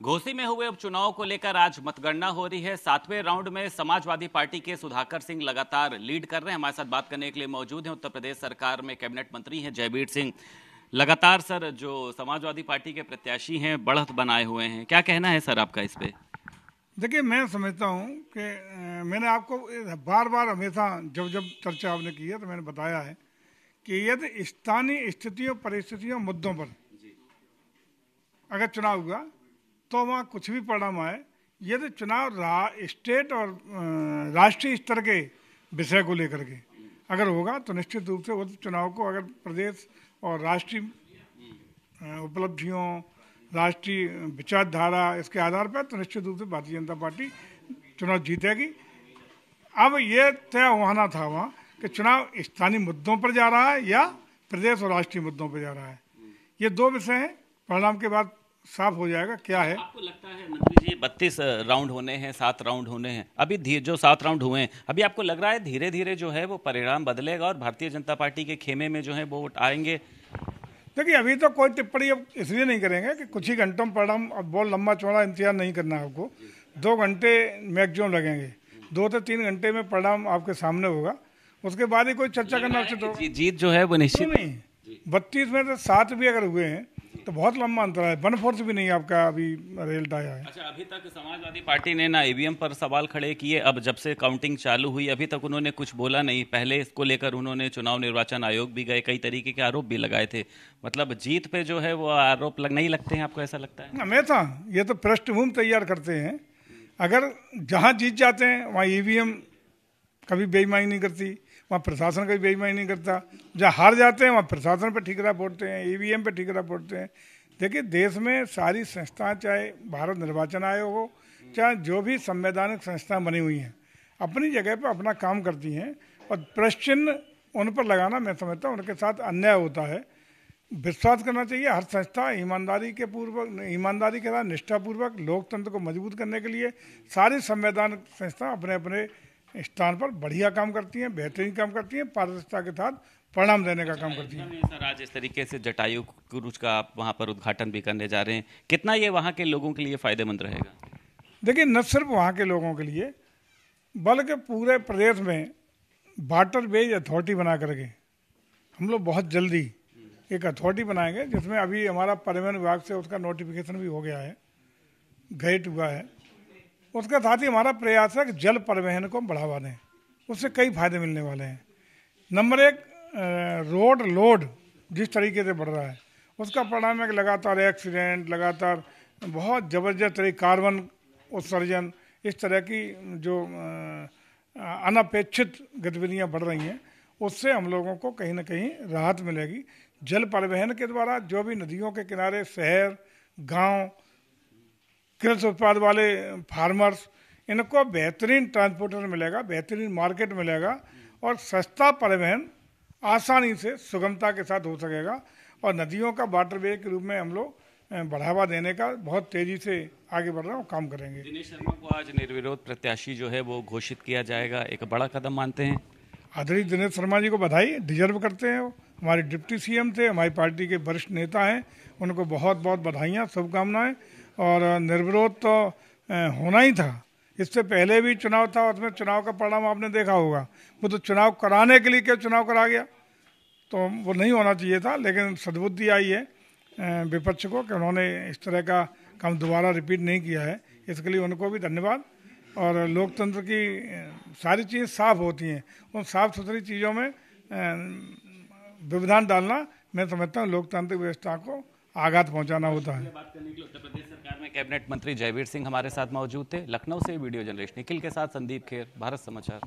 घोसी में हुए उपचुनाव को लेकर आज मतगणना हो रही है। 7वें राउंड में समाजवादी पार्टी के सुधाकर सिंह लगातार लीड कर रहे हैं। हमारे साथ बात करने के लिए मौजूद हैं उत्तर प्रदेश सरकार में कैबिनेट मंत्री हैं जयवीर सिंह। लगातार सर जो समाजवादी पार्टी के प्रत्याशी हैं बढ़त बनाए हुए हैं, क्या कहना है सर आपका इस पे? देखिए, मैं समझता हूँ कि मैंने आपको बार बार हमेशा जब जब चर्चा आपने की है तो मैंने बताया है कि यदि स्थानीय स्थितियों परिस्थितियों मुद्दों पर अगर चुनाव हुआ तो वहाँ कुछ भी परिणाम आए, यदि चुनाव स्टेट और राष्ट्रीय स्तर के विषय को लेकर के अगर होगा तो निश्चित रूप से उस चुनाव को अगर प्रदेश और राष्ट्रीय उपलब्धियों, राष्ट्रीय विचारधारा इसके आधार पर तो निश्चित रूप से भारतीय जनता पार्टी चुनाव जीतेगी। अब ये तय होना था वहाँ कि चुनाव स्थानीय मुद्दों पर जा रहा है या प्रदेश और राष्ट्रीय मुद्दों पर जा रहा है। ये दो विषय हैं, परिणाम के बाद साफ हो जाएगा क्या है। आपको लगता है मंत्री जी 32 राउंड होने हैं, 7 राउंड होने हैं, अभी जो 7 राउंड हुए हैं, अभी आपको लग रहा है धीरे धीरे जो है वो परिणाम बदलेगा और भारतीय जनता पार्टी के खेमे में जो है वो वोट आएंगे? देखिए, अभी तो कोई टिप्पणी अब इसलिए नहीं करेंगे कि कुछ ही घंटों में परिणाम, अब बहुत लंबा चौड़ा इंतजार नहीं करना है आपको। 2 घंटे मैक्सिमम लगेंगे, 2 से 3 घंटे में परिणाम आपके सामने होगा, उसके बाद ही कोई चर्चा करना उचित होगा। जीत जो है वो निश्चित नहीं, 32 में से 7 भी अगर हुए हैं तो बहुत लंबा अंतर है। 1/4 भी नहीं आपका अभी रिजल्ट आया है। अच्छा, अभी तक समाजवादी पार्टी ने ना ईवीएम पर सवाल खड़े किए, अब जब से काउंटिंग चालू हुई अभी तक उन्होंने कुछ बोला नहीं। पहले इसको लेकर उन्होंने चुनाव निर्वाचन आयोग भी गए, कई तरीके के आरोप भी लगाए थे। मतलब जीत पे जो है वो आरोप नहीं लगते हैं आपको, ऐसा लगता है? हमेशा ये तो पृष्ठभूमि तैयार करते हैं। अगर जहाँ जीत जाते हैं वहाँ ईवीएम कभी बेईमानी नहीं करती, वहाँ प्रशासन कभी बेईमानी नहीं करता। जहाँ हार जाते हैं वहाँ प्रशासन पर ठिकरा फोड़ते हैं, ईवीएम पे ठिकरा फोड़ते हैं। देखिए, देश में सारी संस्थाएं, चाहे भारत निर्वाचन आयोग हो, चाहे जो भी संवैधानिक संस्थाएं बनी हुई हैं, अपनी जगह पर अपना काम करती हैं और प्रश्न उन पर लगाना मैं समझता हूँ उनके साथ अन्याय होता है। विश्वास करना चाहिए हर संस्था ईमानदारी के साथ निष्ठापूर्वक लोकतंत्र को मजबूत करने के लिए सारी संवैधानिक संस्था अपने अपने स्थान पर बढ़िया काम करती हैं, बेहतरीन काम करती हैं, पारदर्शिता के साथ परिणाम देने का काम करती हैं। सर, आज इस तरीके से जटायु क्रूज का आप वहाँ पर उद्घाटन भी करने जा रहे हैं, कितना ये वहाँ के लोगों के लिए फायदेमंद रहेगा? देखिए, न सिर्फ वहाँ के लोगों के लिए बल्कि पूरे प्रदेश में वाटरवेज अथॉरिटी बना करके हम लोग बहुत जल्दी एक अथॉरिटी बनाएंगे, जिसमें अभी हमारा परिवहन विभाग से उसका नोटिफिकेशन भी हो गया है, गेट हुआ है। उसके साथ ही हमारा प्रयास है कि जल परिवहन को बढ़ावा दें, उससे कई फायदे मिलने वाले हैं। नंबर 1, रोड लोड जिस तरीके से बढ़ रहा है उसका परिणाम है कि लगातार एक्सीडेंट, लगातार बहुत ज़बरदस्त तरीके कार्बन उत्सर्जन, इस तरह की जो अनपेक्षित गतिविधियाँ बढ़ रही हैं, उससे हम लोगों को कहीं ना कहीं राहत मिलेगी। जल परिवहन के द्वारा जो भी नदियों के किनारे शहर, गांव, कृषि उत्पाद वाले फार्मर्स, इनको बेहतरीन ट्रांसपोर्टेशन मिलेगा, बेहतरीन मार्केट मिलेगा और सस्ता परिवहन आसानी से सुगमता के साथ हो सकेगा। और नदियों का वाटरवे के रूप में हम लोग बढ़ावा देने का बहुत तेजी से आगे बढ़ रहा है, काम करेंगे। दिनेश शर्मा को आज निर्विरोध प्रत्याशी जो है वो घोषित किया जाएगा, एक बड़ा कदम मानते हैं? आदरणीय दिनेश शर्मा जी को बधाई, डिजर्व करते हैं। वो हमारे डिप्टी सीएम थे, हमारी पार्टी के वरिष्ठ नेता हैं, उनको बहुत बहुत बधाइयाँ, शुभकामनाएं। और निर्विरोध तो होना ही था, इससे पहले भी चुनाव था, उसमें चुनाव का परिणाम आपने देखा होगा। वो तो चुनाव कराने के लिए क्या चुनाव करा गया, तो वो नहीं होना चाहिए था। लेकिन सद्बुद्धि आई है विपक्ष को कि उन्होंने इस तरह का काम दोबारा रिपीट नहीं किया है, इसके लिए उनको भी धन्यवाद। और लोकतंत्र की सारी चीज़ें साफ होती हैं, उन साफ सुथरी चीज़ों में व्यवधान डालना मैं समझता हूँ लोकतांत्रिक व्यवस्था को आघात पहुंचाना होता है। बात करने के लिए उत्तर प्रदेश सरकार में कैबिनेट मंत्री जयवीर सिंह हमारे साथ मौजूद थे। लखनऊ से वीडियो जर्नलिस्ट निखिल के साथ संदीप खेर, भारत समाचार।